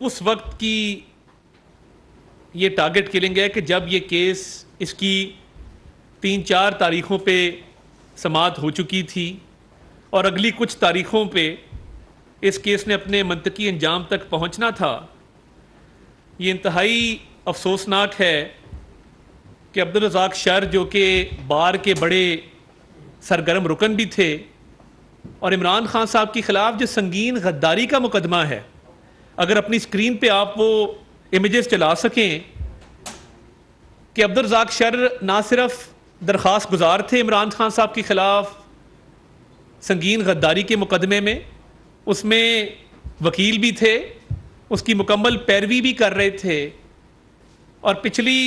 उस वक्त की ये टारगेट किलिंग है कि जब ये केस इसकी 3-4 तारीखों पे समाअत हो चुकी थी और अगली कुछ तारीखों पे इस केस ने अपने मंतकी अंजाम तक पहुंचना था। ये इंतहाई अफसोसनाक है कि अब्दुल रज़ाक शर, जो कि बार के बड़े सरगर्म रुकन भी थे, और इमरान खान साहब के खिलाफ जो संगीन गद्दारी का मुकदमा है, अगर अपनी स्क्रीन पे आप वो इमेजेस चला सकें कि अब्दुल रज़ाक शर ना सिर्फ दरख्वास्त गुजार थे इमरान खान साहब के खिलाफ संगीन गद्दारी के मुकदमे में, उसमें वकील भी थे, उसकी मुकम्मल पैरवी भी कर रहे थे, और पिछली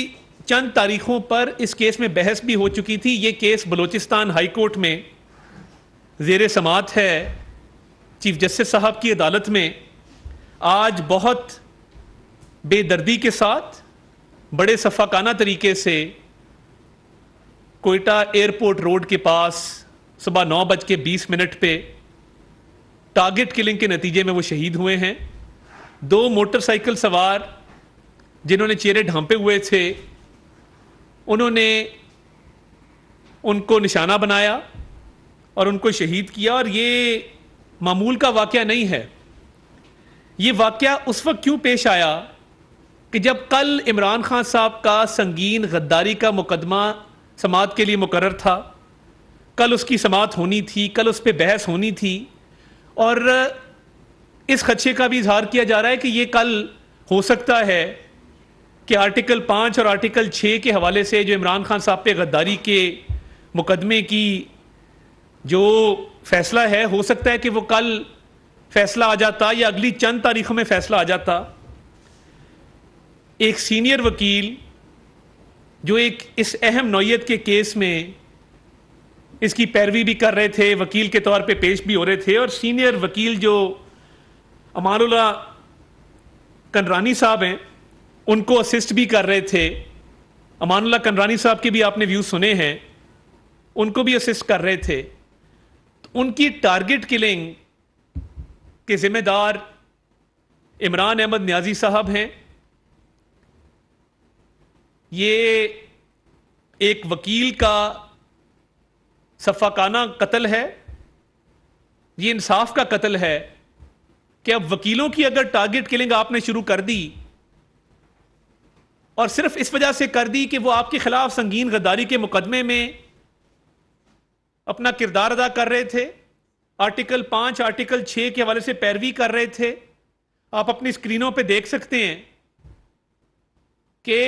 चंद तारीखों पर इस केस में बहस भी हो चुकी थी। ये केस बलूचिस्तान हाई कोर्ट में ज़ेर समाअत है चीफ जस्टिस साहब की अदालत में। आज बहुत बेदर्दी के साथ बड़े सफाकाना तरीके से कोयटा एयरपोर्ट रोड के पास सुबह 9:20 पे टारगेट किलिंग के नतीजे में वो शहीद हुए हैं। 2 मोटरसाइकिल सवार जिन्होंने चेहरे ढांपे हुए थे, उन्होंने उनको निशाना बनाया और उनको शहीद किया। और ये मामूल का वाकया नहीं है। ये वाकया उस वक्त क्यों पेश आया कि जब कल इमरान खान साहब का संगीन गद्दारी का मुकदमा समाअत के लिए मुकर्रर था, कल उसकी समाअत होनी थी, कल उस पर बहस होनी थी, और इस खदशे का भी इजहार किया जा रहा है कि ये कल हो सकता है कि आर्टिकल 5 और आर्टिकल 6 के हवाले से जो इमरान खान साहब पे गद्दारी के मुकदमे की जो फैसला है, हो सकता है कि वो कल फैसला आ जाता या अगली चंद तारीखों में फैसला आ जाता। एक सीनियर वकील जो एक इस अहम नौयत के केस में इसकी पैरवी भी कर रहे थे, वकील के तौर पे पेश भी हो रहे थे, और सीनियर वकील जो अमानुल्लाह कंडरानी साहब हैं, उनको असिस्ट भी कर रहे थे। अमानुल्लाह कंडरानी साहब के भी आपने व्यूज सुने हैं, उनको भी असिस्ट कर रहे थे। तो उनकी टारगेट किलिंग के जिम्मेदार इमरान अहमद न्याजी साहब हैं। ये एक वकील का सफाकाना कत्ल है, ये इंसाफ का कत्ल है कि अब वकीलों की अगर टारगेट किलिंग आपने शुरू कर दी, और सिर्फ इस वजह से कर दी कि वो आपके खिलाफ संगीन गद्दारी के मुकदमे में अपना किरदार अदा कर रहे थे, आर्टिकल 5 आर्टिकल 6 के हवाले से पैरवी कर रहे थे। आप अपनी स्क्रीनों पे देख सकते हैं कि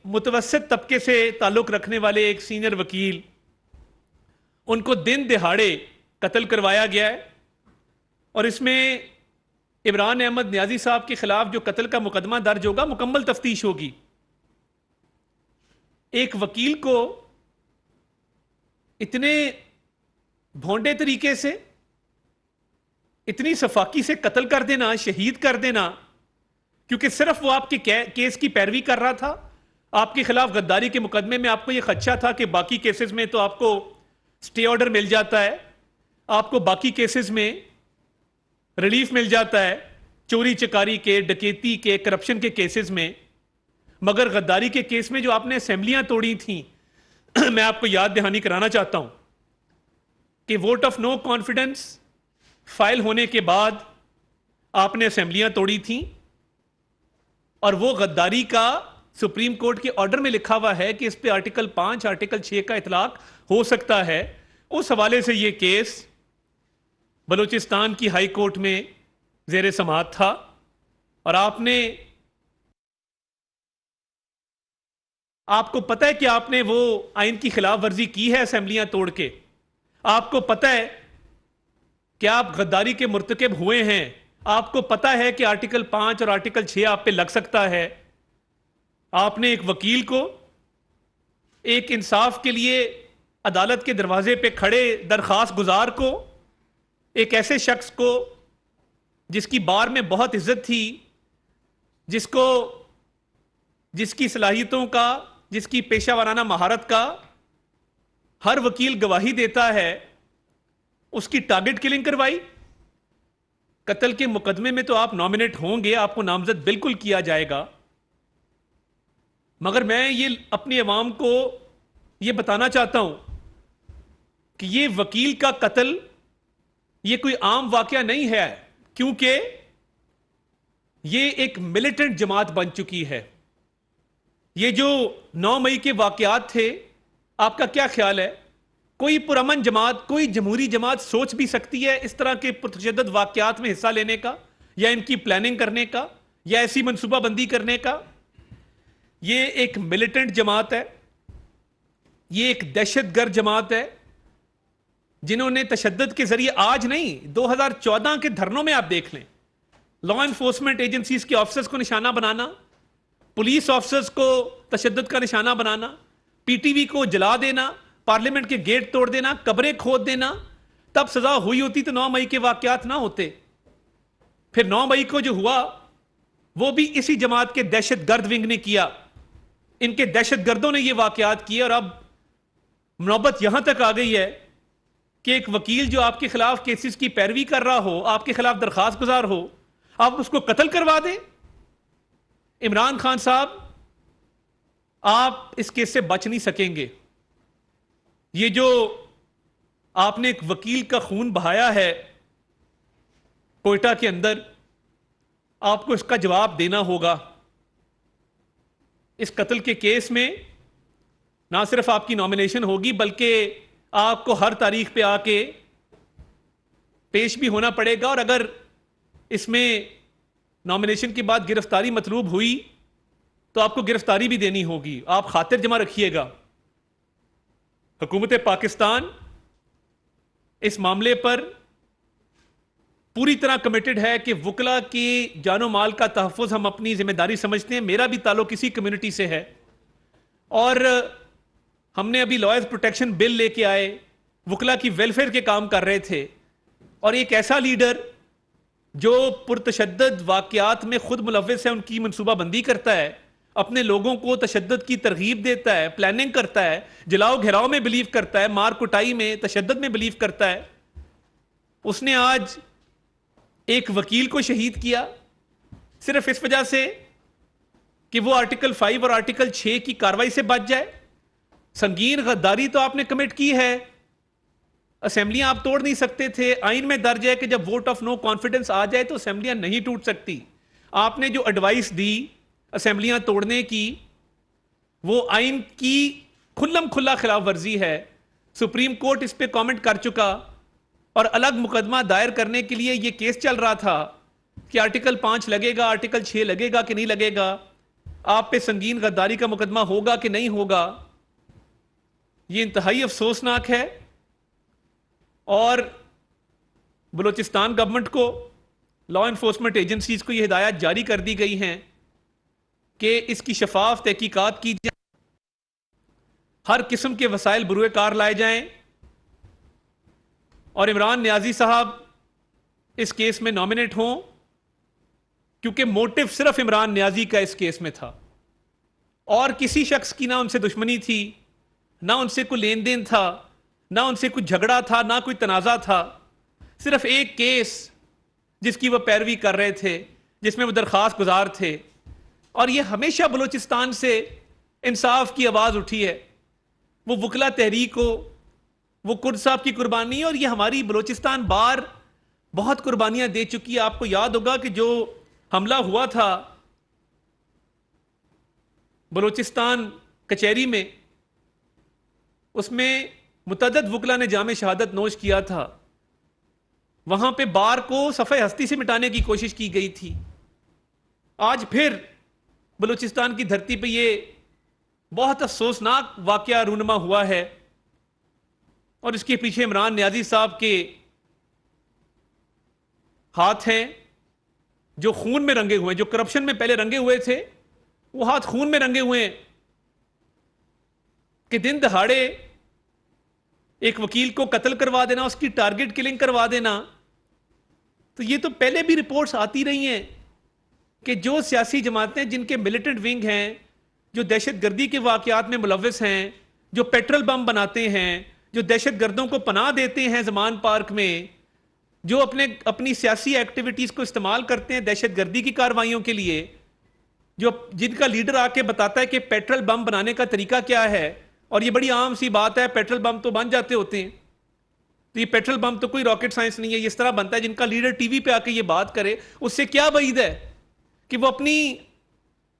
मुतवस्सित तबके से ताल्लुक रखने वाले एक सीनियर वकील, उनको दिन दिहाड़े कत्ल करवाया गया है। और इसमें इमरान अहमद न्याजी साहब के खिलाफ जो कत्ल का मुकदमा दर्ज होगा, मुकम्मल तफ्तीश होगी। एक वकील को इतने भोंडे तरीके से, इतनी सफाकी से कत्ल कर देना, शहीद कर देना, क्योंकि सिर्फ वो आपके केस की पैरवी कर रहा था। आपके खिलाफ गद्दारी के मुकदमे में आपको यह खदशा था कि बाकी केसेस में तो आपको स्टे ऑर्डर मिल जाता है, आपको बाकी केसेस में रिलीफ मिल जाता है, चोरी चकारी के, डकैती के, करप्शन के केसेस में। मगर गद्दारी के केस में जो आपने असेंबलियां तोड़ी थी, मैं आपको याद दहानी कराना चाहता हूं कि vote of no confidence file होने के बाद आपने असेंबलियां तोड़ी थी, और वो गद्दारी का सुप्रीम कोर्ट के ऑर्डर में लिखा हुआ है कि इस पे आर्टिकल 5 आर्टिकल 6 का इतलाक हो सकता है। उस हवाले से ये केस बलूचिस्तान की हाई कोर्ट में ज़ेर समाअत था, और आपको पता है कि आपने वो आइन की खिलाफ वर्जी की है असेंबलियां तोड़ के। आपको पता है कि आप गद्दारी के मुर्तकिब हुए हैं। आपको पता है कि आर्टिकल 5 और आर्टिकल 6 आप पे लग सकता है। आपने एक वकील को, एक इंसाफ के लिए अदालत के दरवाजे पे खड़े दरखास्त गुजार को, एक ऐसे शख्स को जिसकी बार में बहुत इज्जत थी, जिसकी सलाहियतों का, जिसकी पेशा वाराना महारत का हर वकील गवाही देता है, उसकी टारगेट किलिंग करवाई। कत्ल के मुकदमे में तो आप नॉमिनेट होंगे, आपको नामजद बिल्कुल किया जाएगा, मगर मैं ये अपनी अवाम को ये बताना चाहता हूं कि ये वकील का कत्ल ये कोई आम वाकया नहीं है, क्योंकि ये एक मिलिटेंट जमात बन चुकी है। ये जो 9 मई के वाकयात थे, आपका क्या ख्याल है? कोई पुरअमन जमात, कोई जमहूरी जमात सोच भी सकती है इस तरह के पुरतशद्दद वाकयात में हिस्सा लेने का, या इनकी प्लानिंग करने का, या ऐसी मनसूबाबंदी करने का? ये एक मिलिटेंट जमात है, ये एक दहशतगर्द जमात है, जिन्होंने तशद्दुद के जरिए, आज नहीं 2014 के धरनों में आप देख लें, लॉ एनफोर्समेंट एजेंसीज के ऑफिसर्स को निशाना बनाना, पुलिस ऑफिसर्स को तशद्दुद का निशाना बनाना, पीटीवी को जला देना, पार्लियामेंट के गेट तोड़ देना, कब्रें खोद देना, तब सजा हुई होती तो 9 मई के वाकयात ना होते। फिर 9 मई को जो हुआ वो भी इसी जमात के दहशतगर्द विंग ने किया, इनके दहशतगर्दों ने ये वाकयात किए। और अब नौबत यहां तक आ गई है कि एक वकील जो आपके खिलाफ केसेस की पैरवी कर रहा हो, आपके खिलाफ दरखास्त गुजार हो, आप उसको कत्ल करवा दें। इमरान खान साहब, आप इस केस से बच नहीं सकेंगे। ये जो आपने एक वकील का खून बहाया है कोयटा के अंदर, आपको इसका जवाब देना होगा। इस कत्ल के केस में ना सिर्फ आपकी नॉमिनेशन होगी, बल्कि आपको हर तारीख पे आके पेश भी होना पड़ेगा। और अगर इसमें नॉमिनेशन के बाद गिरफ्तारी मतलूब हुई तो आपको गिरफ्तारी भी देनी होगी। आप खातिर जमा रखिएगा, हुकूमत पाकिस्तान इस मामले पर पूरी तरह कमिटेड है कि वकला की जानो माल का तहफ़्फ़ुज़ हम अपनी जिम्मेदारी समझते हैं। मेरा भी ताल्लुक इसी कम्युनिटी से है और हमने अभी लॉयर्स प्रोटेक्शन बिल लेके आए, वकला की वेलफेयर के काम कर रहे थे। और एक ऐसा लीडर जो पुरतशद्दद वाकयात में खुद मुलव्विस है, उनकी मनसूबाबंदी करता है, अपने लोगों को तशद्दुद की तरगीब देता है, प्लानिंग करता है, जलाओ घेराव में बिलीव करता है, मार कुटाई में, तशद्दुद में बिलीव करता है, उसने आज एक वकील को शहीद किया सिर्फ इस वजह से कि वो आर्टिकल 5 और आर्टिकल 6 की कार्रवाई से बच जाए। संगीन गद्दारी तो आपने कमिट की है, असेंबलियां आप तोड़ नहीं सकते थे। आइन में दर्ज है कि जब वोट ऑफ नो कॉन्फिडेंस आ जाए तो असेंबलियां नहीं टूट सकती। आपने जो एडवाइस दी असेंबलियां तोड़ने की, वो आइन की खुल्लम खुल्ला खिलाफ वर्जी है। सुप्रीम कोर्ट इस पे कमेंट कर चुका और अलग मुकदमा दायर करने के लिए ये केस चल रहा था कि आर्टिकल 5 लगेगा, आर्टिकल 6 लगेगा कि नहीं लगेगा, आप पे संगीन गद्दारी का मुकदमा होगा कि नहीं होगा। ये इंतहाई अफसोसनाक है और बलूचिस्तान गवर्नमेंट को, लॉ एनफोर्समेंट एजेंसीज को ये हिदायत जारी कर दी गई हैं कि इसकी शफाफ तहकीकात की जाए, हर किस्म के वसाइल बरूए कार लाए जाएं और इमरान नियाजी साहब इस केस में नॉमिनेट हों, क्योंकि मोटिव सिर्फ इमरान नियाजी का इस केस में था और किसी शख्स की ना उनसे दुश्मनी थी, ना उनसे कोई लेन देन था, ना उनसे कुछ झगड़ा था, ना कोई तनाज़ा था। सिर्फ एक केस जिसकी वह पैरवी कर रहे थे, जिसमें वो दरख्वास्त गुजार थे। और ये हमेशा बलूचिस्तान से इंसाफ की आवाज़ उठी है, वो वकला तहरीक हो, वो कुर्द साहब की कुर्बानी, और ये हमारी बलूचिस्तान बार बहुत कुर्बानियां दे चुकी है। आपको याद होगा कि जो हमला हुआ था बलूचिस्तान कचहरी में, उसमें मुतअद्दिद वकला ने जामे शहादत नोश किया था। वहां पे बार को सफ़े हस्ती से मिटाने की कोशिश की गई थी। आज फिर बलूचिस्तान की धरती पे ये बहुत अफसोसनाक वाकया रूनुमा हुआ है और इसके पीछे इमरान नियाजी साहब के हाथ हैं, जो खून में रंगे हुए हैं, जो करप्शन में पहले रंगे हुए थे, वो हाथ खून में रंगे हुए हैं कि दिन दहाड़े एक वकील को कत्ल करवा देना, उसकी टारगेट किलिंग करवा देना। तो ये तो पहले भी रिपोर्ट्स आती रही हैं कि जो सियासी जमातें जिनके मिलिटेंट विंग हैं, जो दहशतगर्दी के वाकयात में मुलव्विस हैं, जो पेट्रोल बम बनाते हैं, जो दहशतगर्दों को पनाह देते हैं जमान पार्क में, जो अपनी सियासी एक्टिविटीज को इस्तेमाल करते हैं दहशतगर्दी की कार्रवाइयों के लिए, जो जिनका लीडर आके बताता है कि पेट्रोल बम बनाने का तरीका क्या है, और ये बड़ी आम सी बात है, पेट्रोल बम तो बन जाते होते हैं, तो ये पेट्रोल बम तो कोई रॉकेट साइंस नहीं है, ये इस तरह बनता है। जिनका लीडर टीवी पे आके ये बात करे, उससे क्या वईद है कि वो अपनी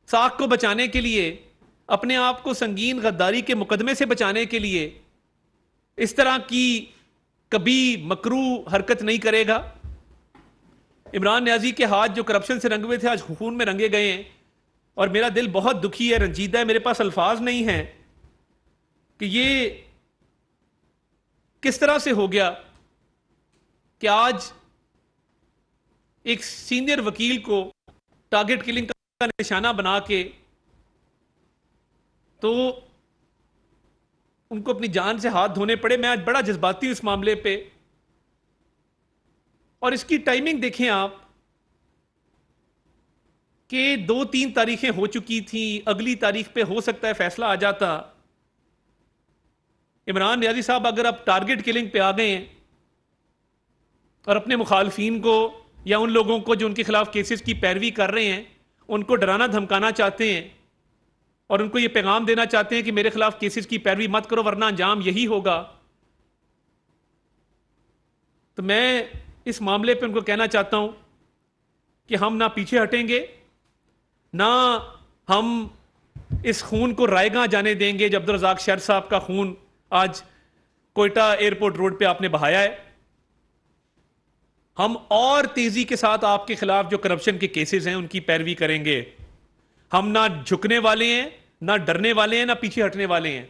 साख को बचाने के लिए, अपने आप को संगीन गद्दारी के मुकदमे से बचाने के लिए इस तरह की कभी मकरू हरकत नहीं करेगा। इमरान न्याजी के हाथ जो करप्शन से रंगे हुए थे आज खून में रंगे गए हैं, और मेरा दिल बहुत दुखी है, रंजीदा है, मेरे पास अल्फाज नहीं है कि ये किस तरह से हो गया कि आज एक सीनियर वकील को टारगेट किलिंग का निशाना बना के तो उनको अपनी जान से हाथ धोने पड़े। मैं आज बड़ा जज्बाती हूं इस मामले पे, और इसकी टाइमिंग देखें आप कि 2-3 तारीखें हो चुकी थी, अगली तारीख पे हो सकता है फैसला आ जाता। इमरान न्याजी साहब अगर अब टारगेट किलिंग पे आ गए हैं और अपने मुखालफीन को या उन लोगों को जो उनके खिलाफ केसेस की पैरवी कर रहे हैं उनको डराना धमकाना चाहते हैं और उनको ये पैगाम देना चाहते हैं कि मेरे खिलाफ केसेस की पैरवी मत करो वरना अंजाम यही होगा, तो मैं इस मामले पे उनको कहना चाहता हूं कि हम ना पीछे हटेंगे, ना हम इस खून को रायगां जाने देंगे। जब अब्दुल रज़ाक शर्फ साहब का खून आज कोयटा एयरपोर्ट रोड पे आपने बहाया है, हम और तेजी के साथ आपके खिलाफ जो करप्शन के केसेस हैं उनकी पैरवी करेंगे। हम ना झुकने वाले हैं, ना डरने वाले हैं, ना पीछे हटने वाले हैं।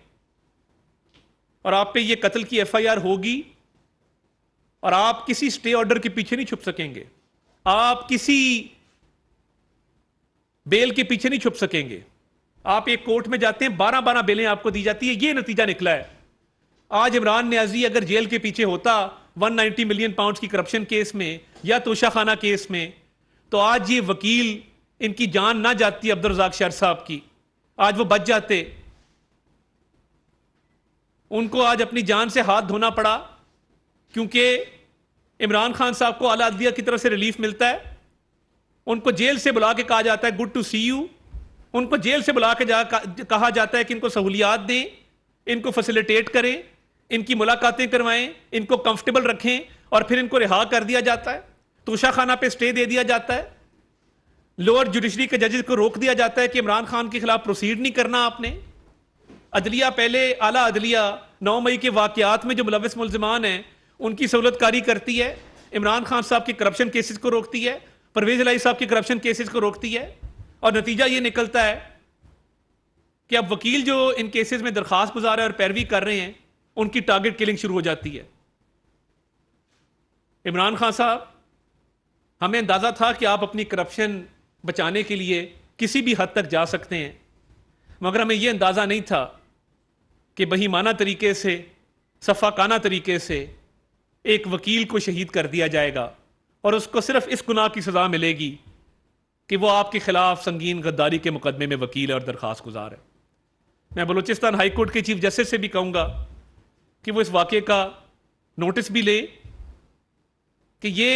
और आप पे ये कत्ल की एफआईआर होगी और आप किसी स्टे ऑर्डर के पीछे नहीं छुप सकेंगे, आप किसी बेल के पीछे नहीं छुप सकेंगे। आप एक कोर्ट में जाते हैं, 12-12 बेलें आपको दी जाती है, ये नतीजा निकला है। आज इमरान न्याजी अगर जेल के पीछे होता 190 मिलियन पाउंड की करप्शन केस में या तोशाखाना केस में, तो आज ये वकील, इनकी जान ना जाती अब्दुल रज़ाक शर्फ साहब की, आज वो बच जाते। उनको आज अपनी जान से हाथ धोना पड़ा क्योंकि इमरान खान साहब को आला अदलिया की तरफ से रिलीफ मिलता है। उनको जेल से बुला के कहा जाता है गुड टू सी यू, उनको जेल से बुला के कहा जाता है कि इनको सहूलियात दें, इनको फैसिलिटेट करें, इनकी मुलाकातें करवाएं, इनको कंफर्टेबल रखें, और फिर इनको रिहा कर दिया जाता है। तोशाखाना पे स्टे दे दिया जाता है, लोअर जुडिशरी के जजेस को रोक दिया जाता है कि इमरान खान के खिलाफ प्रोसीड नहीं करना आपने। अदलिया पहले, आला अदलिया 9 मई के वाकयात में जो मुलविस मुल्जिमान हैं उनकी सहूलतकारी करती है, इमरान खान साहब के करप्शन केसेस को रोकती है, परवेज इलाही साहब के करप्शन केसेस को रोकती है, और नतीजा ये निकलता है कि अब वकील जो इन केसेस में दरखास्त गुजार है और पैरवी कर रहे हैं उनकी टारगेट किलिंग शुरू हो जाती है। इमरान खान साहब, हमें अंदाजा था कि आप अपनी करप्शन बचाने के लिए किसी भी हद तक जा सकते हैं, मगर हमें यह अंदाजा नहीं था कि बहीमाना तरीके से, सफाकाना तरीके से एक वकील को शहीद कर दिया जाएगा और उसको सिर्फ इस गुनाह की सजा मिलेगी कि वो आपके खिलाफ संगीन गद्दारी के मुकदमे में वकील है और दरखास्त गुजार है। मैं बलूचिस्तान हाई कोर्ट के चीफ जस्टिस से भी कहूंगा कि वो इस वाक़े का नोटिस भी ले कि ये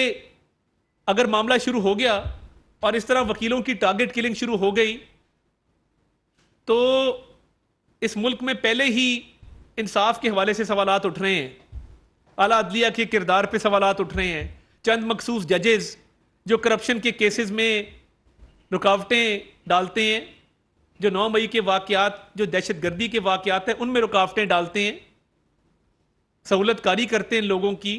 अगर मामला शुरू हो गया और इस तरह वकीलों की टारगेट किलिंग शुरू हो गई तो इस मुल्क में पहले ही इंसाफ के हवाले से सवालात उठ रहे हैं, आला अदलिया के किरदार पे सवालात उठ रहे हैं। चंद मखसूस जजेस जो करप्शन के केसेस में रुकावटें डालते हैं, जो 9 मई के वाकयात, जो दहशतगर्दी के वाकयात हैं उनमें रुकावटें डालते हैं, सहूलतकारी करते हैं लोगों की।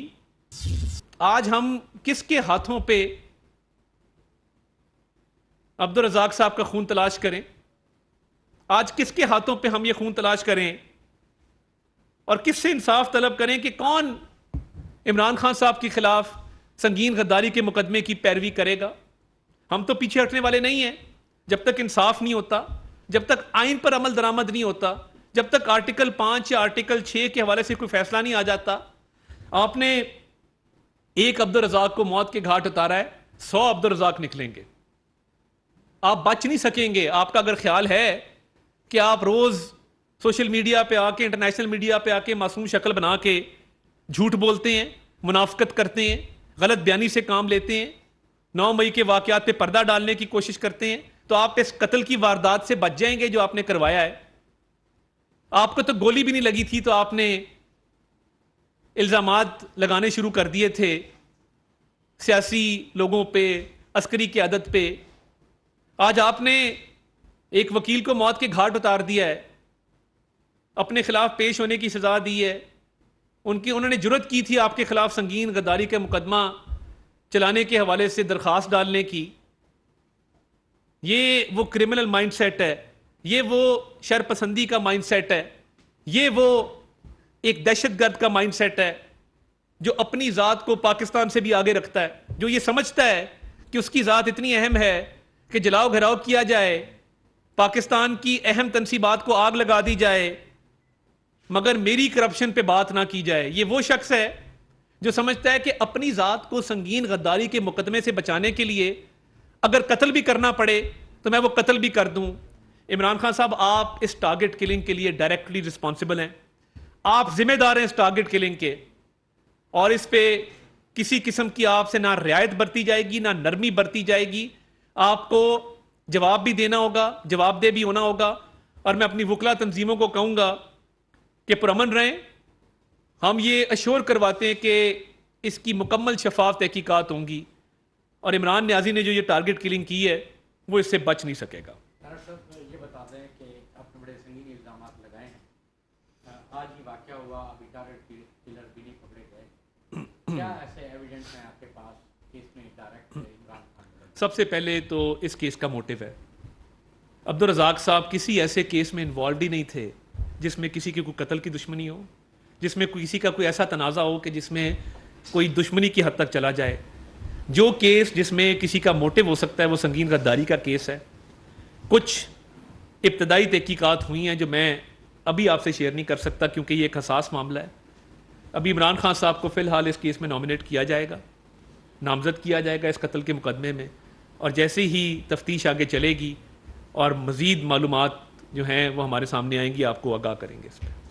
आज हम किसके हाथों पे अब्दुल रज़ाक साहब का खून तलाश करें? आज किसके हाथों पे हम ये खून तलाश करें और किससे इंसाफ तलब करें कि कौन इमरान खान साहब के खिलाफ संगीन गद्दारी के मुकदमे की पैरवी करेगा? हम तो पीछे हटने वाले नहीं हैं जब तक इंसाफ नहीं होता, जब तक आइन पर अमल दरामद नहीं होता, जब तक आर्टिकल 5 या आर्टिकल 6 के हवाले से कोई फैसला नहीं आ जाता। आपने एक अब्दुल रज़ाक को मौत के घाट उतारा है, 100 अब्दुल रज़ाक निकलेंगे, आप बच नहीं सकेंगे। आपका अगर ख्याल है कि आप रोज सोशल मीडिया पे आके, इंटरनेशनल मीडिया पे आके मासूम शक्ल बना के झूठ बोलते हैं, मुनाफिकत करते हैं, गलत बयानी से काम लेते हैं, 9 मई के वाकयात पे पर्दा डालने की कोशिश करते हैं, तो आप इस कत्ल की वारदात से बच जाएंगे जो आपने करवाया है। आपको तो गोली भी नहीं लगी थी तो आपने इल्जामात लगाने शुरू कर दिए थे सियासी लोगों पे, अस्करी क़यादत पे। आज आपने एक वकील को मौत के घाट उतार दिया है, अपने खिलाफ पेश होने की सजा दी है। उन्होंने जुर्रत की थी आपके खिलाफ संगीन गद्दारी का मुकदमा चलाने के हवाले से दरखास्त डालने की। ये वो क्रिमिनल माइंडसेट है, ये वो शरपसंदी का माइंडसेट है, ये वो एक दहशतगर्द का माइंडसेट है जो अपनी ज़ात को पाकिस्तान से भी आगे रखता है, जो ये समझता है कि उसकी ज़ात इतनी अहम है कि जलाओ घराव किया जाए, पाकिस्तान की अहम तनसीबात को आग लगा दी जाए, मगर मेरी करप्शन पे बात ना की जाए। ये वो शख्स है जो समझता है कि अपनी ज़ात को संगीन गद्दारी के मुकदमे से बचाने के लिए अगर कत्ल भी करना पड़े तो मैं वो कत्ल भी कर दूं। इमरान खान साहब, आप इस टारगेट किलिंग के लिए डायरेक्टली रिस्पॉन्सिबल हैं, आप जिम्मेदार हैं इस टारगेट किलिंग के, और इस पे किसी किस्म की आपसे ना रियायत बरती जाएगी ना नरमी बरती जाएगी। आपको जवाब भी देना होगा, जवाबदेह भी होना होगा। और मैं अपनी वकला तंजीमों को कहूँगा कि पुरअमन रहें। हम ये अश्योर करवाते हैं कि इसकी मुकम्मल शफाफ तहकीकात होंगी और इमरान न्याजी ने जो ये टारगेट किलिंग की है वो इससे बच नहीं सकेगा। ये बता दें कि आपने बड़े संगीन इल्जाम लगाए हैं, आज ही वाक़या हुआ, अभी टारगेट किलर भी नहीं पकड़े गए, क्या ऐसे एविडेंस हैं आपके पास कि इसमें डायरेक्ट इमरान खान? सबसे पहले तो इस केस का मोटिव है, अब्दुल रज़ाक साहब किसी ऐसे केस में इन्वॉल्व ही नहीं थे जिसमें किसी की कोई कत्ल की दुश्मनी हो, जिसमें किसी का कोई ऐसा तनाज़ा हो कि जिसमें कोई दुश्मनी की हद तक चला जाए। जो केस जिसमें किसी का मोटिव हो सकता है वो संगीन गद्दारी का केस है। कुछ इब्तदाई तहकीकात हुई हैं जो मैं अभी आपसे शेयर नहीं कर सकता क्योंकि ये एक हसास मामला है। अभी इमरान खान साहब को फ़िलहाल इस केस में नॉमिनेट किया जाएगा, नामज़द किया जाएगा इस कत्ल के मुकदमे में, और जैसे ही तफ्तीश आगे चलेगी और मज़ीद मालूमात जो हैं वो हमारे सामने आएंगी, आपको आगाह करेंगे इस पर।